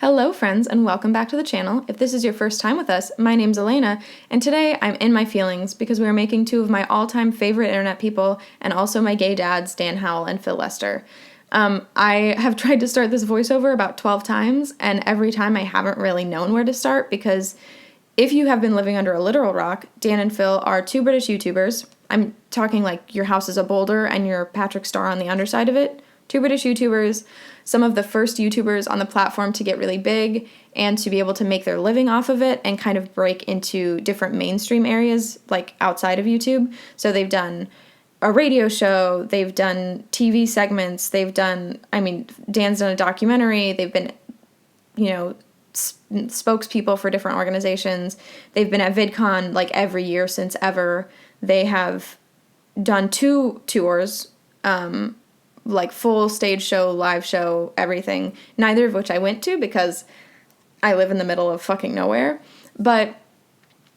Hello friends and welcome back to the channel. If this is your first time with us, my name's Elena, and today I'm in my feelings because we are making two of my all-time favorite internet people and also my gay dads, Dan Howell and Phil Lester. I have tried to start this voiceover about 12 times, and every time I haven't really known where to start because if you have been living under a literal rock, Dan and Phil are two British YouTubers. I'm talking like your house is a boulder and you're Patrick Star on the underside of it. Two British YouTubers, some of the first YouTubers on the platform to get really big and to be able to make their living off of it and kind of break into different mainstream areas like outside of YouTube. So they've done a radio show, they've done TV segments, Dan's done a documentary, they've been, spokespeople for different organizations. They've been at VidCon like every year since ever. They have done 2 tours, like full stage show, live show, everything, neither of which I went to because I live in the middle of fucking nowhere. But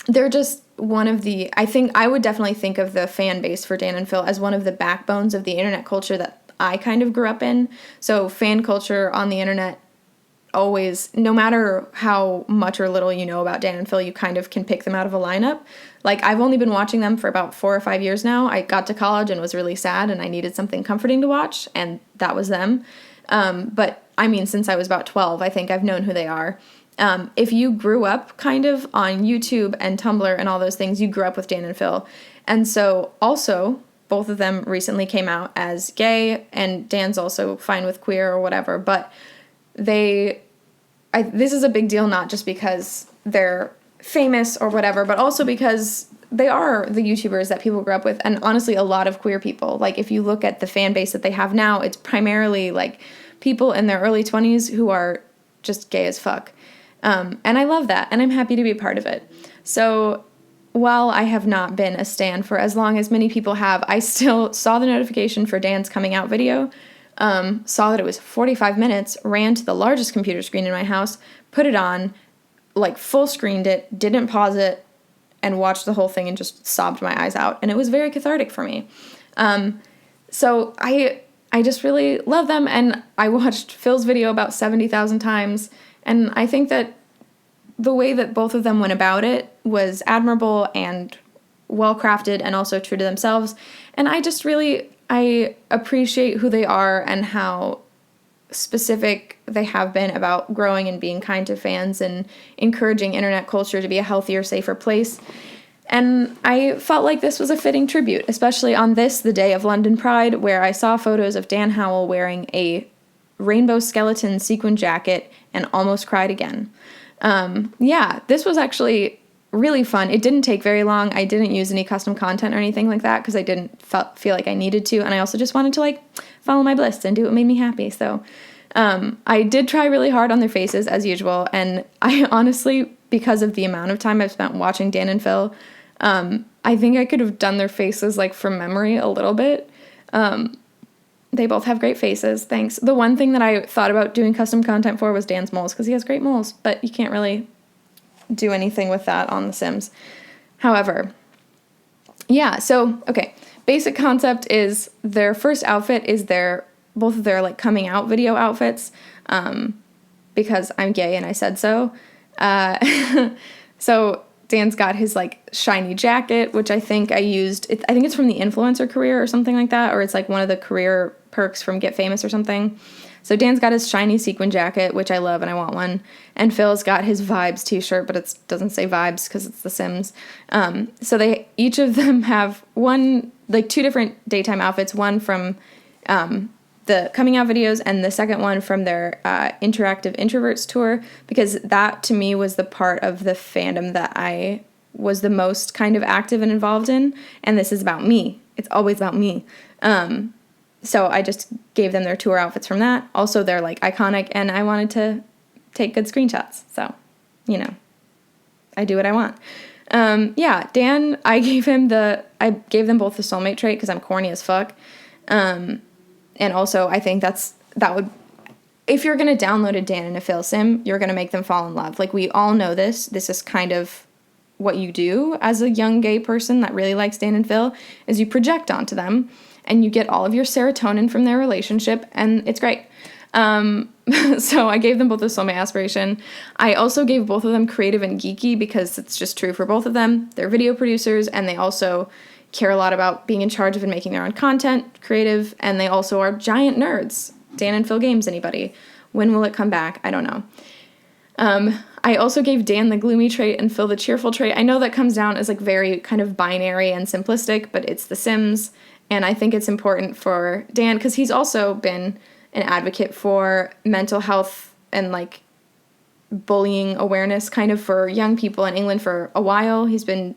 they're just one of the, I would definitely think of the fan base for Dan and Phil as one of the backbones of the internet culture that I kind of grew up in. So fan culture on the internet always, no matter how much or little you know about Dan and Phil, you kind of can pick them out of a lineup. Like, I've only been watching them for about 4 or 5 years now. I got to college and was really sad and I needed something comforting to watch, and that was them. Since I was about 12, I think I've known who they are. If you grew up kind of on YouTube and Tumblr and all those things, you grew up with Dan and Phil. And so also, both of them recently came out as gay, and Dan's also fine with queer or whatever, but this is a big deal not just because they're famous or whatever, but also because they are the YouTubers that people grew up with, and honestly a lot of queer people. Like, if you look at the fan base that they have now, it's primarily like people in their early 20s who are just gay as fuck. And I love that, and I'm happy to be a part of it. So while I have not been a stan for as long as many people have, I still saw the notification for Dan's coming out video, saw that it was 45 minutes, ran to the largest computer screen in my house, put it on, like full screened it, didn't pause it, and watched the whole thing and just sobbed my eyes out. And it was very cathartic for me. So I just really love them, and I watched Phil's video about 70,000 times, and I think that the way that both of them went about it was admirable and well-crafted and also true to themselves. And I appreciate who they are and how specific they have been about growing and being kind to fans and encouraging internet culture to be a healthier, safer place. And I felt like this was a fitting tribute, especially on the day of London Pride, where I saw photos of Dan Howell wearing a rainbow skeleton sequin jacket and almost cried again. This was actually really fun. It didn't take very long. I didn't use any custom content or anything like that because I didn't feel like I needed to, and I also just wanted to follow my bliss and do what made me happy. So I did try really hard on their faces as usual, and I honestly, because of the amount of time I've spent watching Dan and Phil, I think I could have done their faces from memory a little bit. They both have great faces, thanks. The one thing that I thought about doing custom content for was Dan's moles, because he has great moles, but you can't really do anything with that on The Sims. However, basic concept is their first outfit is both of their coming out video outfits, because I'm gay and I said so. So Dan's got his shiny jacket, which I think I used. I think it's from the influencer career or something like that, or it's one of the career perks from Get Famous or something. So Dan's got his shiny sequin jacket, which I love and I want one. And Phil's got his Vibes t-shirt, but it doesn't say Vibes because it's The Sims. So they each of them have two different daytime outfits, one from the coming out videos and the second one from their interactive introverts tour, because that to me was the part of the fandom that I was the most kind of active and involved in. And this is about me. It's always about me. So I just gave them their tour outfits from that. Also, they're iconic, and I wanted to take good screenshots. So, I do what I want. Dan, I gave them both the soulmate trait because I'm corny as fuck. And also, I think that would, if you're going to download a Dan and a Phil sim, you're going to make them fall in love. We all know this. This is kind of what you do as a young gay person that really likes Dan and Phil, is you project onto them, and you get all of your serotonin from their relationship, and it's great. So I gave them both a soulmate aspiration. I also gave both of them creative and geeky because it's just true for both of them. They're video producers, and they also care a lot about being in charge of and making their own content, creative, and they also are giant nerds. Dan and Phil Games, anybody? When will it come back? I don't know. I also gave Dan the gloomy trait and Phil the cheerful trait. I know that comes down as like very kind of binary and simplistic, but it's The Sims, and I think it's important for Dan because he's also been an advocate for mental health and like bullying awareness kind of for young people in England for a while. He's been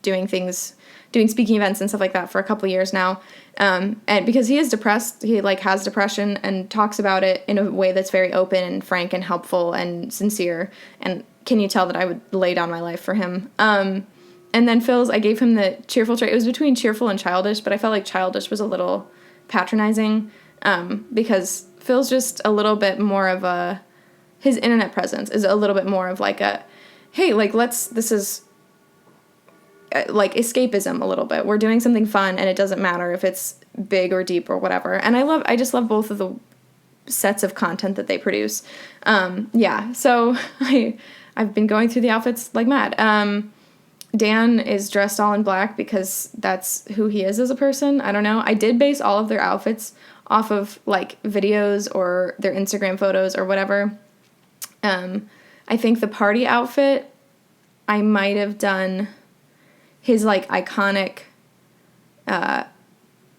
doing speaking events and stuff like that for a couple of years now. And because he is depressed, he like has depression and talks about it in a way that's very open and frank and helpful and sincere. And can you tell that I would lay down my life for him? And then Phil's, I gave him the cheerful trait. It was between cheerful and childish, but I felt like childish was a little patronizing, because Phil's just a little bit more his internet presence is a little bit more of like hey, like this is like escapism a little bit. We're doing something fun and it doesn't matter if it's big or deep or whatever. And I just love both of the sets of content that they produce. So I've been going through the outfits like mad. Dan is dressed all in black because that's who he is as a person. I don't know. I did base all of their outfits off of like videos or their Instagram photos or whatever. I think the party outfit, I might have done his like iconic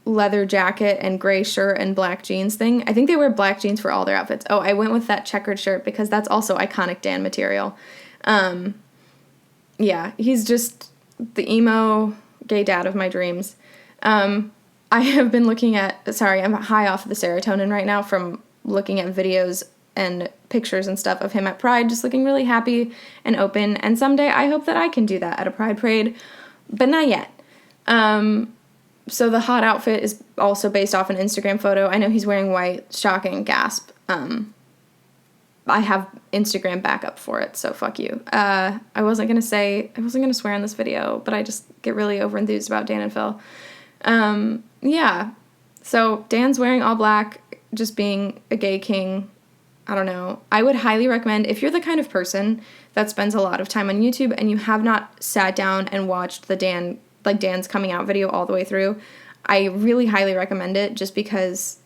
leather jacket and gray shirt and black jeans thing. I think they wear black jeans for all their outfits. Oh, I went with that checkered shirt because that's also iconic Dan material. He's just the emo gay dad of my dreams. I have been I'm high off of the serotonin right now from looking at videos and pictures and stuff of him at Pride, just looking really happy and open. And someday I hope that I can do that at a Pride parade, but not yet. So the hot outfit is also based off an Instagram photo. I know he's wearing white, shocking, gasp. I have Instagram backup for it, so fuck you. I wasn't gonna swear in this video, but I just get really overenthused about Dan and Phil. So Dan's wearing all black, just being a gay king. I don't know. I would highly recommend, if you're the kind of person that spends a lot of time on YouTube and you have not sat down and watched the Dan's coming out video all the way through, I really highly recommend it just because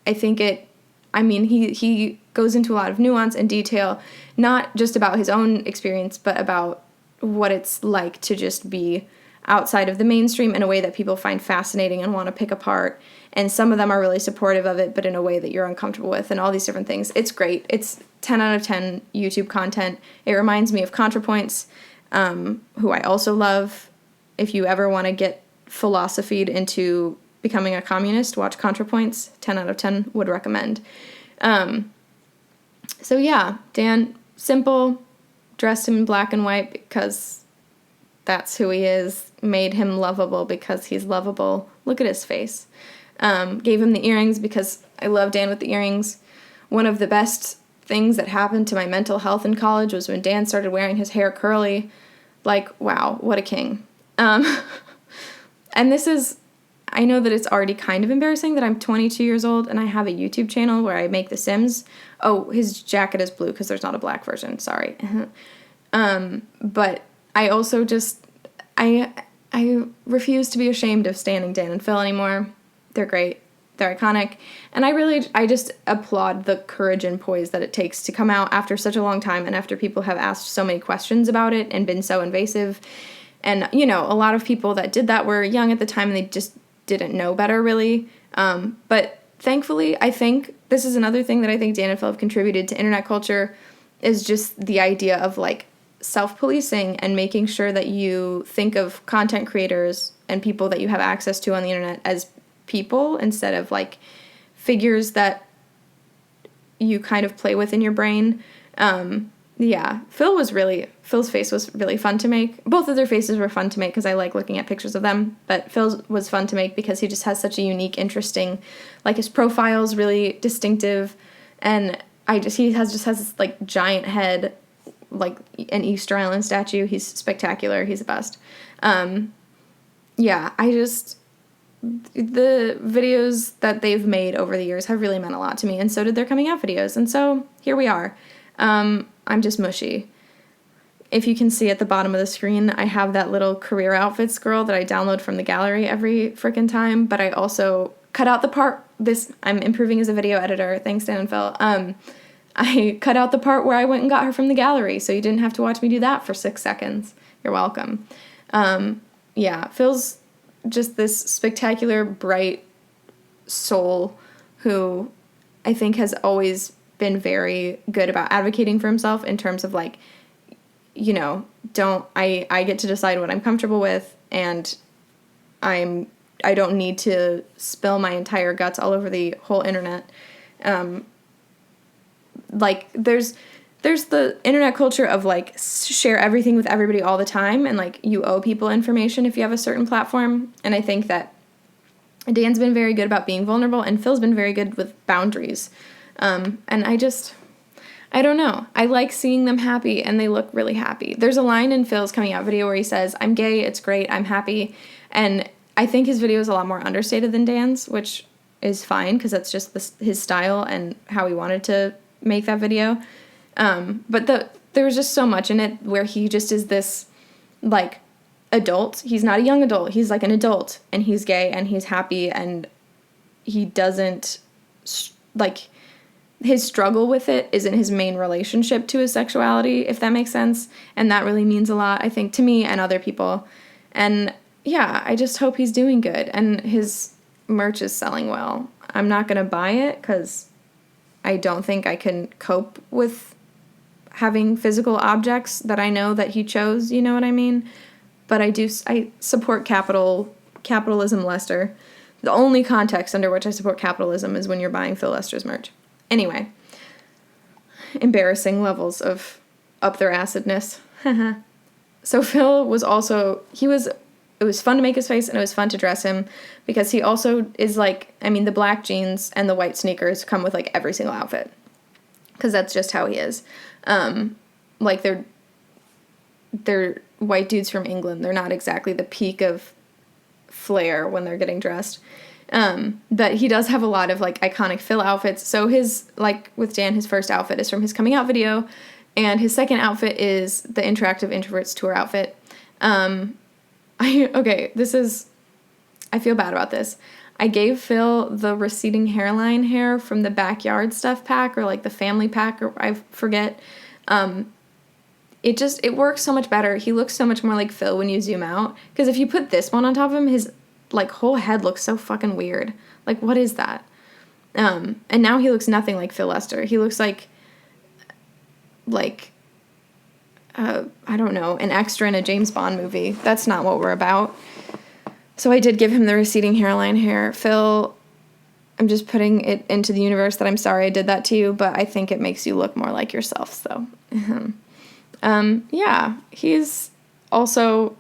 I think he goes into a lot of nuance and detail, not just about his own experience, but about what it's like to just be outside of the mainstream in a way that people find fascinating and want to pick apart. And some of them are really supportive of it, but in a way that you're uncomfortable with, and all these different things. It's great. It's 10 out of 10 YouTube content. It reminds me of ContraPoints, who I also love. If you ever want to get philosophied into becoming a communist, watch ContraPoints. 10 out of 10 would recommend. Dan, simple, dressed him in black and white because that's who he is. Made him lovable because he's lovable. Look at his face. Gave him the earrings because I love Dan with the earrings. One of the best things that happened to my mental health in college was when Dan started wearing his hair curly. Like, wow, what a king. And I know that it's already kind of embarrassing that I'm 22 years old and I have a YouTube channel where I make The Sims. Oh, his jacket is blue because there's not a black version. Sorry. But I also I refuse to be ashamed of standing Dan and Phil anymore. They're great. They're iconic. And I just applaud the courage and poise that it takes to come out after such a long time and after people have asked so many questions about it and been so invasive. And, a lot of people that did that were young at the time and they just didn't know better, really. But thankfully, I think this is another thing that I think Dan and Phil have contributed to internet culture is just the idea of, like, self-policing and making sure that you think of content creators and people that you have access to on the internet as people instead of, like, figures that you kind of play with in your brain. Phil's face was really fun to make. Both of their faces were fun to make because I like looking at pictures of them, but Phil's was fun to make because he just has such a unique, interesting, like, his profile's really distinctive, and he has this, like, giant head, like an Easter Island statue. He's spectacular. He's the best. the videos that they've made over the years have really meant a lot to me, and so did their coming out videos, and so here we are. I'm just mushy. If you can see at the bottom of the screen, I have that little career outfits girl that I download from the gallery every frickin' time, but I also cut out the part, I'm improving as a video editor, thanks Dan and Phil. I cut out the part where I went and got her from the gallery, so you didn't have to watch me do that for 6 seconds. You're welcome. Yeah, Phil's just this spectacular, bright soul who I think has always been very good about advocating for himself in terms of, like, you know, I get to decide what I'm comfortable with, and I don't need to spill my entire guts all over the whole internet. Like, there's the internet culture of, like, share everything with everybody all the time, and, like, you owe people information if you have a certain platform, and I think that Dan's been very good about being vulnerable, and Phil's been very good with boundaries, and I don't know. I like seeing them happy, and they look really happy. There's a line in Phil's coming out video where he says, "I'm gay, it's great, I'm happy," and I think his video is a lot more understated than Dan's, which is fine, because that's just his style and how he wanted to make that video. But there was just so much in it where he just is this, like, adult. He's not a young adult. He's, like, an adult, and he's gay, and he's happy, and he doesn't, like, his struggle with it isn't his main relationship to his sexuality, if that makes sense. And that really means a lot, I think, to me and other people. And yeah, I just hope he's doing good. And his merch is selling well. I'm not going to buy it because I don't think I can cope with having physical objects that I know that he chose, you know what I mean? But I support capitalism Lester. The only context under which I support capitalism is when you're buying Phil Lester's merch. Anyway, embarrassing levels of up their acidness. So Phil was also, it was fun to make his face, and it was fun to dress him, because he also is, like, I mean, the black jeans and the white sneakers come with, like, every single outfit, because that's just how he is. Like, they're white dudes from England. They're not exactly the peak of flair when they're getting dressed. But he does have a lot of, like, iconic Phil outfits. So his, like, with Dan, his first outfit is from his coming out video, and his second outfit is the Interactive Introverts Tour outfit. I feel bad about this. I gave Phil the receding hairline hair from the Backyard Stuff pack, or, like, the family pack, or I forget. It works so much better. He looks so much more like Phil when you zoom out. Because if you put this one on top of him, his, like, whole head looks so fucking weird. Like, what is that? And now he looks nothing like Phil Lester. He looks like I don't know, an extra in a James Bond movie. That's not what we're about. So I did give him the receding hairline hair. Phil, I'm just putting it into the universe that I'm sorry I did that to you, but I think it makes you look more like yourself, so. Yeah, he's also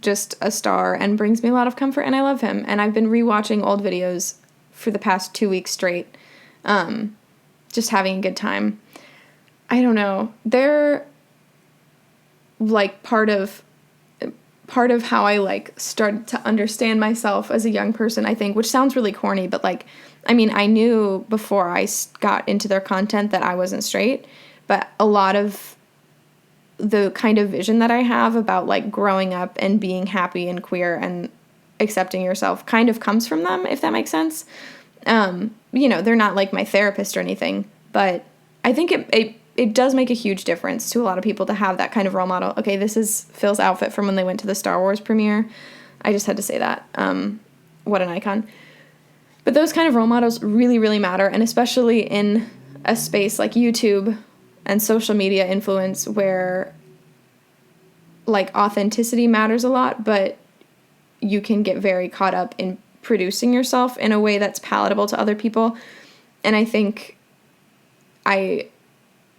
just a star and brings me a lot of comfort, and I love him. And I've been rewatching old videos for the past 2 weeks straight, just having a good time. I don't know. They're, like, part of how I, like, started to understand myself as a young person, I think, which sounds really corny, but, like, I mean, I knew before I got into their content that I wasn't straight, but a lot of the kind of vision that I have about, like, growing up and being happy and queer and accepting yourself kind of comes from them, if that makes sense. You know, they're not, like, my therapist or anything, but I think it does make a huge difference to a lot of people to have that kind of role model. Okay, this is Phil's outfit from when they went to the Star Wars premiere. I just had to say that. What an icon. But those kind of role models really, really matter, and especially in a space like YouTube and social media influence where, like, authenticity matters a lot, but you can get very caught up in producing yourself in a way that's palatable to other people. And I think I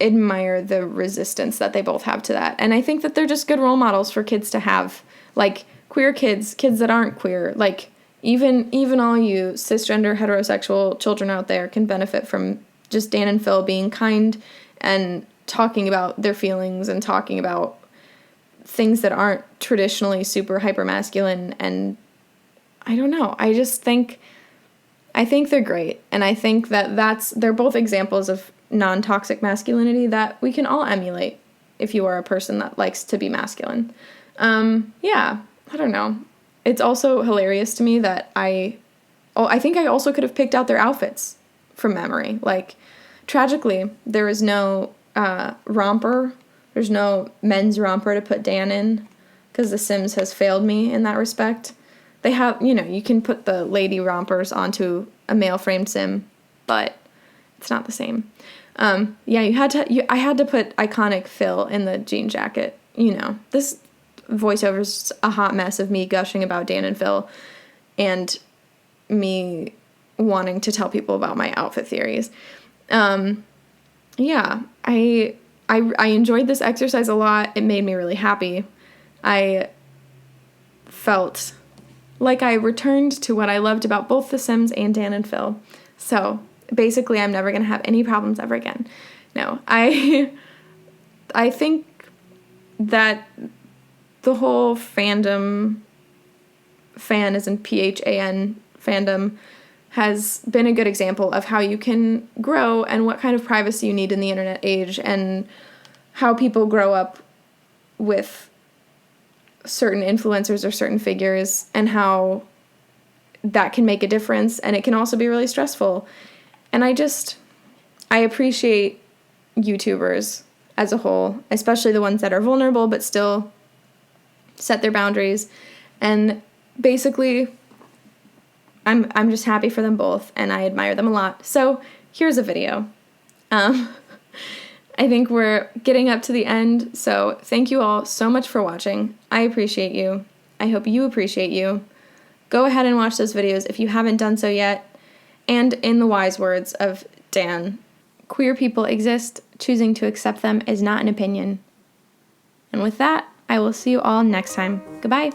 admire the resistance that they both have to that. And I think that they're just good role models for kids to have, like, queer kids that aren't queer. Like, even all you cisgender heterosexual children out there can benefit from just Dan and Phil being kind and talking about their feelings and talking about things that aren't traditionally super hyper masculine. And I don't know. I think they're great, and I think that they're both examples of non-toxic masculinity that we can all emulate if you are a person that likes to be masculine. Yeah, I don't know. It's also hilarious to me that I think I also could have picked out their outfits from memory. Like, tragically, there is no romper. There's no men's romper to put Dan in, because The Sims has failed me in that respect. They have, you can put the lady rompers onto a male framed sim, but it's not the same. Yeah, I had to put iconic Phil in the jean jacket. This voiceover's a hot mess of me gushing about Dan and Phil, and me wanting to tell people about my outfit theories. Yeah, I enjoyed this exercise a lot. It made me really happy. I felt like I returned to what I loved about both The Sims and Dan and Phil. So basically, I'm never going to have any problems ever again. No, I think that the whole fan as in PHAN fandom has been a good example of how you can grow and what kind of privacy you need in the internet age, and how people grow up with certain influencers or certain figures, and how that can make a difference, and it can also be really stressful. And I appreciate YouTubers as a whole, especially the ones that are vulnerable but still set their boundaries. And basically, I'm just happy for them both, and I admire them a lot. So here's a video. I think we're getting up to the end, so thank you all so much for watching. I appreciate you. I hope you appreciate you. Go ahead and watch those videos if you haven't done so yet. And in the wise words of Dan, queer people exist. Choosing to accept them is not an opinion. And with that, I will see you all next time. Goodbye.